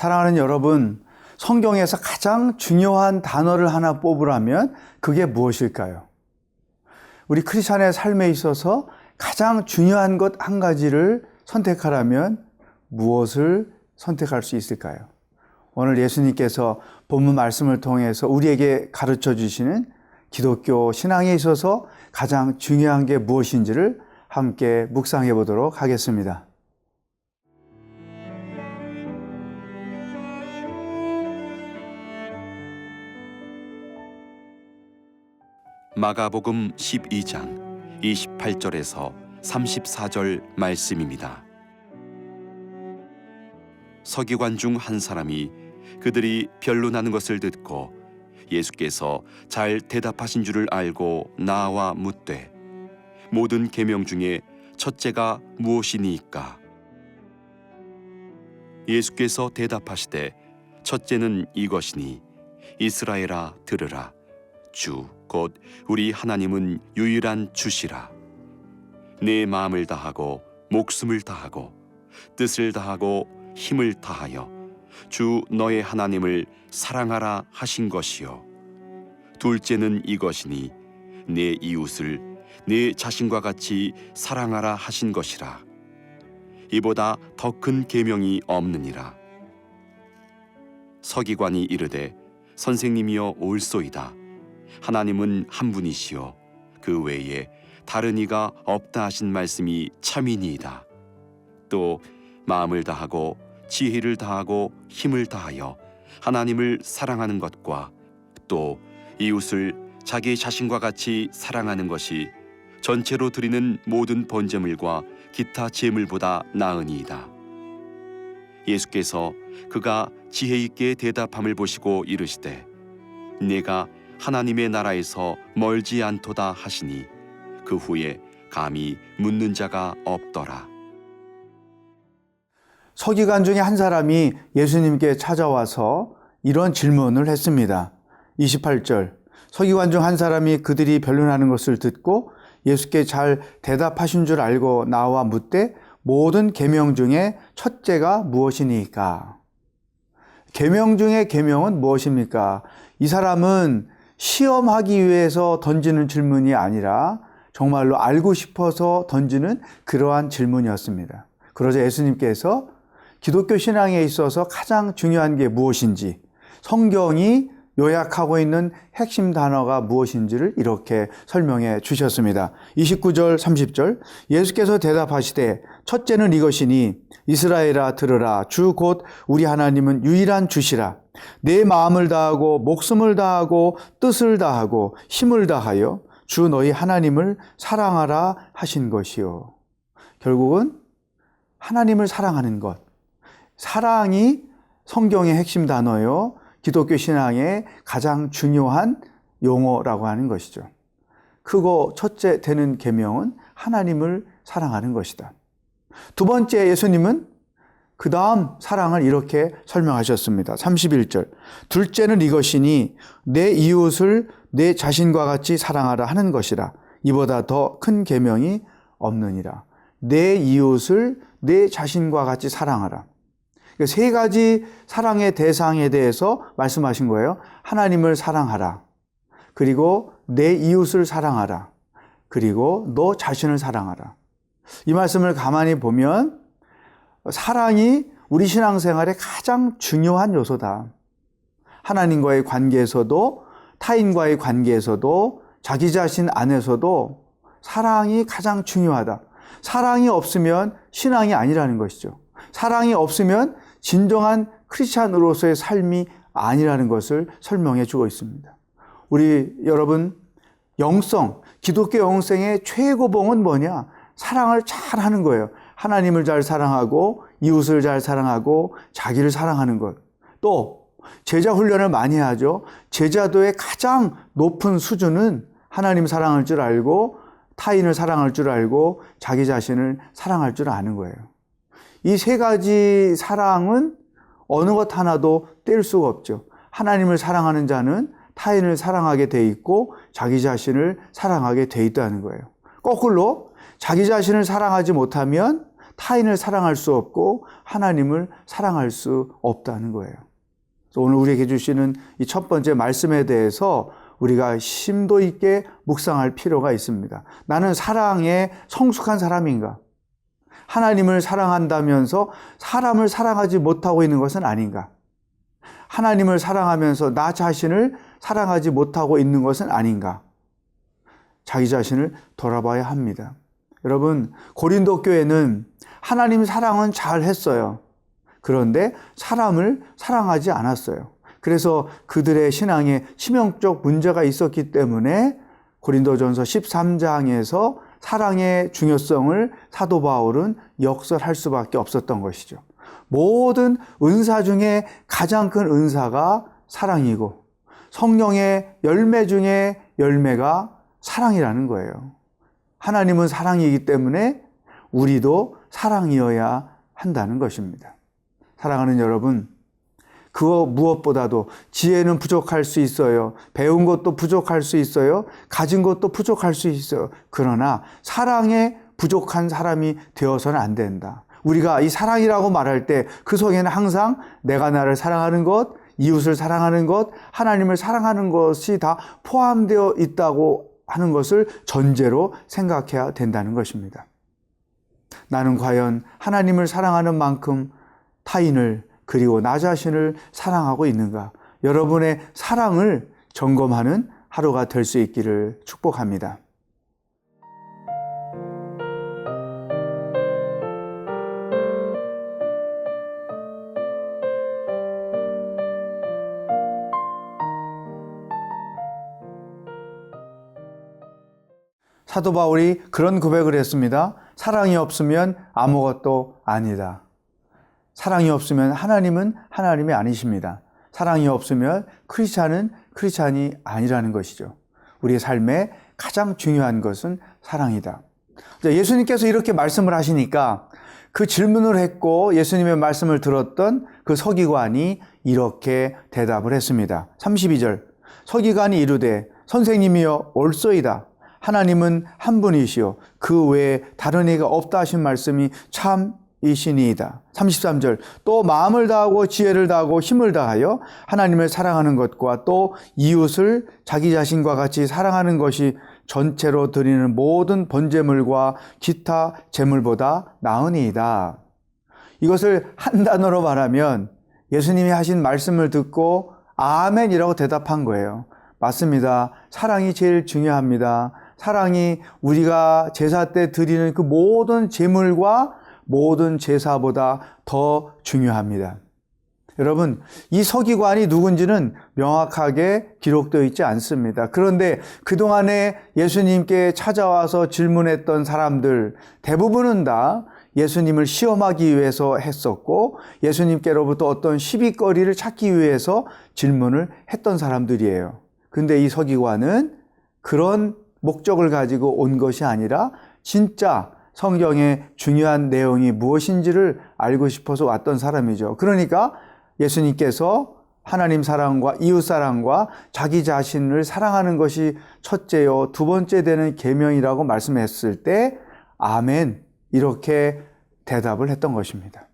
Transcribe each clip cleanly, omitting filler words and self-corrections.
사랑하는 여러분, 성경에서 가장 중요한 단어를 하나 뽑으라면 그게 무엇일까요? 우리 크리스찬의 삶에 있어서 가장 중요한 것 한 가지를 선택하라면 무엇을 선택할 수 있을까요? 오늘 예수님께서 본문 말씀을 통해서 우리에게 가르쳐 주시는 기독교 신앙에 있어서 가장 중요한 게 무엇인지를 함께 묵상해 보도록 하겠습니다. 마가복음 12장 28절에서 34절 말씀입니다. 서기관 중 한 사람이 그들이 변론하는 것을 듣고 예수께서 잘 대답하신 줄을 알고 나와 묻되 모든 계명 중에 첫째가 무엇이니이까? 예수께서 대답하시되 첫째는 이것이니 이스라엘아 들으라. 주 곧 우리 하나님은 유일한 주시라. 내 마음을 다하고 목숨을 다하고 뜻을 다하고 힘을 다하여 주 너의 하나님을 사랑하라 하신 것이요. 둘째는 이것이니 내 이웃을 내 자신과 같이 사랑하라 하신 것이라. 이보다 더 큰 계명이 없느니라. 서기관이 이르되 선생님이여 옳소이다. 하나님은 한 분이시요 그 외에 다른 이가 없다 하신 말씀이 참이니이다. 또 마음을 다하고 지혜를 다하고 힘을 다하여 하나님을 사랑하는 것과 또 이웃을 자기 자신과 같이 사랑하는 것이 전체로 드리는 모든 번제물과 기타 제물보다 나으니이다. 예수께서 그가 지혜 있게 대답함을 보시고 이르시되 내가 하나님의 나라에서 멀지 않도다 하시니 그 후에 감히 묻는 자가 없더라. 서기관 중에 한 사람이 예수님께 찾아와서 이런 질문을 했습니다. 28절, 서기관 중 한 사람이 그들이 변론하는 것을 듣고 예수께 잘 대답하신 줄 알고 나와 묻되 모든 계명 중에 첫째가 무엇이니까? 계명 중에 계명은 무엇입니까? 이 사람은 시험하기 위해서 던지는 질문이 아니라 정말로 알고 싶어서 던지는 그러한 질문이었습니다. 그러자 예수님께서 기독교 신앙에 있어서 가장 중요한 게 무엇인지, 성경이 요약하고 있는 핵심 단어가 무엇인지를 이렇게 설명해 주셨습니다. 29절, 30절, 예수께서 대답하시되 첫째는 이것이니 이스라엘아 들으라. 주 곧 우리 하나님은 유일한 주시라. 내 마음을 다하고 목숨을 다하고 뜻을 다하고 힘을 다하여 주 너희 하나님을 사랑하라 하신 것이요. 결국은 하나님을 사랑하는 것. 사랑이 성경의 핵심 단어요. 기독교 신앙의 가장 중요한 용어라고 하는 것이죠. 크고 첫째 되는 계명은 하나님을 사랑하는 것이다. 두 번째, 예수님은 그 다음 사랑을 이렇게 설명하셨습니다. 31절, 둘째는 이것이니 내 이웃을 내 자신과 같이 사랑하라 하는 것이라. 이보다 더 큰 계명이 없느니라. 내 이웃을 내 자신과 같이 사랑하라. 세 가지 사랑의 대상에 대해서 말씀하신 거예요. 하나님을 사랑하라. 그리고 내 이웃을 사랑하라. 그리고 너 자신을 사랑하라. 이 말씀을 가만히 보면 사랑이 우리 신앙생활의 가장 중요한 요소다. 하나님과의 관계에서도 타인과의 관계에서도 자기 자신 안에서도 사랑이 가장 중요하다. 사랑이 없으면 신앙이 아니라는 것이죠. 사랑이 없으면 진정한 크리스찬으로서의 삶이 아니라는 것을 설명해 주고 있습니다. 우리 여러분, 영성, 기독교 영성의 최고봉은 뭐냐? 사랑을 잘 하는 거예요. 하나님을 잘 사랑하고 이웃을 잘 사랑하고 자기를 사랑하는 것. 또 제자 훈련을 많이 하죠. 제자도의 가장 높은 수준은 하나님 사랑할 줄 알고 타인을 사랑할 줄 알고 자기 자신을 사랑할 줄 아는 거예요. 이 세 가지 사랑은 어느 것 하나도 뗄 수가 없죠. 하나님을 사랑하는 자는 타인을 사랑하게 돼 있고 자기 자신을 사랑하게 돼 있다는 거예요. 거꾸로 자기 자신을 사랑하지 못하면 타인을 사랑할 수 없고 하나님을 사랑할 수 없다는 거예요. 그래서 오늘 우리에게 주시는 이 첫 번째 말씀에 대해서 우리가 심도 있게 묵상할 필요가 있습니다. 나는 사랑에 성숙한 사람인가? 하나님을 사랑한다면서 사람을 사랑하지 못하고 있는 것은 아닌가? 하나님을 사랑하면서 나 자신을 사랑하지 못하고 있는 것은 아닌가? 자기 자신을 돌아봐야 합니다. 여러분, 고린도 교회는 하나님 사랑은 잘 했어요. 그런데 사람을 사랑하지 않았어요. 그래서 그들의 신앙에 치명적 문제가 있었기 때문에 고린도전서 13장에서 사랑의 중요성을 사도 바울은 역설할 수밖에 없었던 것이죠. 모든 은사 중에 가장 큰 은사가 사랑이고 성령의 열매 중에 열매가 사랑이라는 거예요. 하나님은 사랑이기 때문에 우리도 사랑이어야 한다는 것입니다. 사랑하는 여러분, 그거 무엇보다도 지혜는 부족할 수 있어요. 배운 것도 부족할 수 있어요. 가진 것도 부족할 수 있어요. 그러나 사랑에 부족한 사람이 되어서는 안 된다. 우리가 이 사랑이라고 말할 때 그 속에는 항상 내가 나를 사랑하는 것, 이웃을 사랑하는 것, 하나님을 사랑하는 것이 다 포함되어 있다고 하는 것을 전제로 생각해야 된다는 것입니다. 나는 과연 하나님을 사랑하는 만큼 타인을 그리고 나 자신을 사랑하고 있는가? 여러분의 사랑을 점검하는 하루가 될 수 있기를 축복합니다. 사도 바울이 그런 고백을 했습니다. 사랑이 없으면 아무것도 아니다. 사랑이 없으면 하나님은 하나님이 아니십니다. 사랑이 없으면 크리스찬은 크리스찬이 아니라는 것이죠. 우리의 삶에 가장 중요한 것은 사랑이다. 예수님께서 이렇게 말씀을 하시니까 그 질문을 했고 예수님의 말씀을 들었던 그 서기관이 이렇게 대답을 했습니다. 32절 서기관이 이르되 선생님이여 옳소이다. 하나님은 한 분이시요 그 외에 다른 이가 없다 하신 말씀이 참이시니이다. 33절 또 마음을 다하고 지혜를 다하고 힘을 다하여 하나님을 사랑하는 것과 또 이웃을 자기 자신과 같이 사랑하는 것이 전체로 드리는 모든 번제물과 기타 제물보다 나으니이다. 이것을 한 단어로 말하면 예수님이 하신 말씀을 듣고 아멘이라고 대답한 거예요. 맞습니다. 사랑이 제일 중요합니다. 사랑이 우리가 제사 때 드리는 그 모든 제물과 모든 제사보다 더 중요합니다. 여러분, 이 서기관이 누군지는 명확하게 기록되어 있지 않습니다. 그런데 그동안에 예수님께 찾아와서 질문했던 사람들 대부분은 다 예수님을 시험하기 위해서 했었고 예수님께로부터 어떤 시비거리를 찾기 위해서 질문을 했던 사람들이에요. 근데 이 서기관은 그런 목적을 가지고 온 것이 아니라 진짜 성경의 중요한 내용이 무엇인지를 알고 싶어서 왔던 사람이죠. 그러니까 예수님께서 하나님 사랑과 이웃 사랑과 자기 자신을 사랑하는 것이 첫째요 두 번째 되는 계명이라고 말씀했을 때 아멘 이렇게 대답을 했던 것입니다.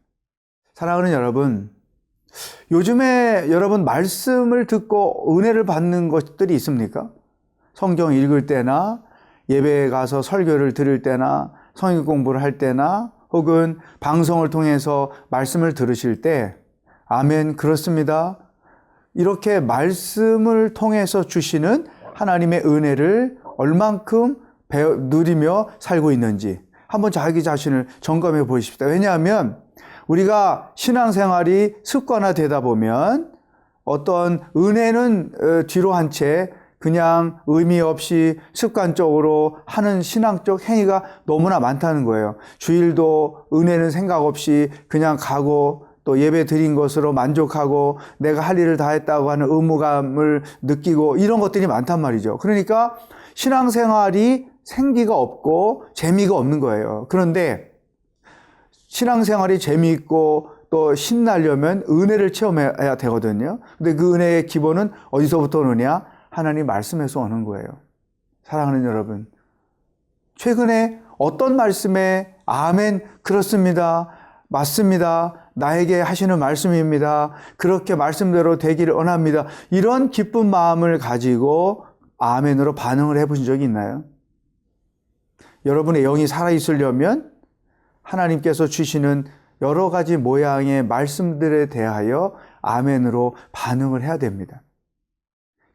사랑하는 여러분, 요즘에 여러분 말씀을 듣고 은혜를 받는 것들이 있습니까? 성경 읽을 때나 예배에 가서 설교를 들을 때나 성경 공부를 할 때나 혹은 방송을 통해서 말씀을 들으실 때 아멘 그렇습니다. 이렇게 말씀을 통해서 주시는 하나님의 은혜를 얼만큼 누리며 살고 있는지 한번 자기 자신을 점검해 보십시다. 왜냐하면 우리가 신앙생활이 습관화되다 보면 어떤 은혜는 뒤로 한 채 그냥 의미 없이 습관적으로 하는 신앙적 행위가 너무나 많다는 거예요. 주일도 은혜는 생각 없이 그냥 가고 또 예배 드린 것으로 만족하고 내가 할 일을 다 했다고 하는 의무감을 느끼고 이런 것들이 많단 말이죠. 그러니까 신앙생활이 생기가 없고 재미가 없는 거예요. 그런데 신앙생활이 재미있고 또 신나려면 은혜를 체험해야 되거든요. 근데 그 은혜의 기본은 어디서부터 오느냐? 하나님 말씀에서 오는 거예요. 사랑하는 여러분, 최근에 어떤 말씀에 아멘, 그렇습니다. 맞습니다. 나에게 하시는 말씀입니다. 그렇게 말씀대로 되기를 원합니다. 이런 기쁜 마음을 가지고 아멘으로 반응을 해보신 적이 있나요? 여러분의 영이 살아있으려면 하나님께서 주시는 여러 가지 모양의 말씀들에 대하여 아멘으로 반응을 해야 됩니다.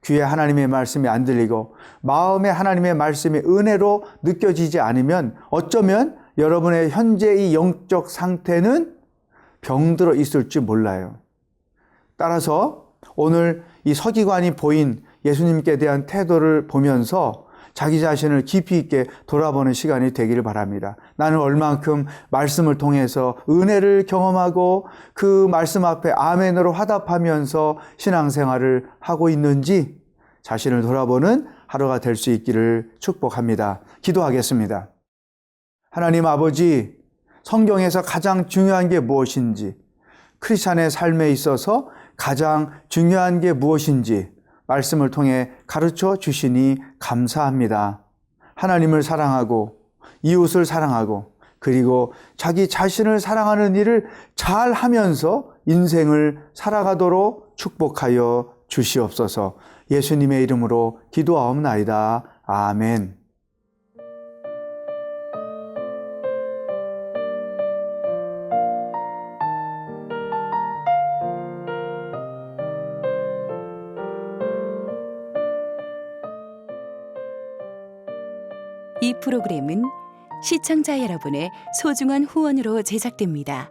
귀에 하나님의 말씀이 안 들리고 마음에 하나님의 말씀이 은혜로 느껴지지 않으면 어쩌면 여러분의 현재의 영적 상태는 병들어 있을지 몰라요. 따라서 오늘 이 서기관이 보인 예수님께 대한 태도를 보면서 자기 자신을 깊이 있게 돌아보는 시간이 되기를 바랍니다. 나는 얼만큼 말씀을 통해서 은혜를 경험하고 그 말씀 앞에 아멘으로 화답하면서 신앙생활을 하고 있는지 자신을 돌아보는 하루가 될 수 있기를 축복합니다. 기도하겠습니다. 하나님 아버지, 성경에서 가장 중요한 게 무엇인지, 크리스찬의 삶에 있어서 가장 중요한 게 무엇인지 말씀을 통해 가르쳐 주시니 감사합니다. 하나님을 사랑하고 이웃을 사랑하고 그리고 자기 자신을 사랑하는 일을 잘 하면서 인생을 살아가도록 축복하여 주시옵소서. 예수님의 이름으로 기도하옵나이다. 아멘. 이 프로그램은 시청자 여러분의 소중한 후원으로 제작됩니다.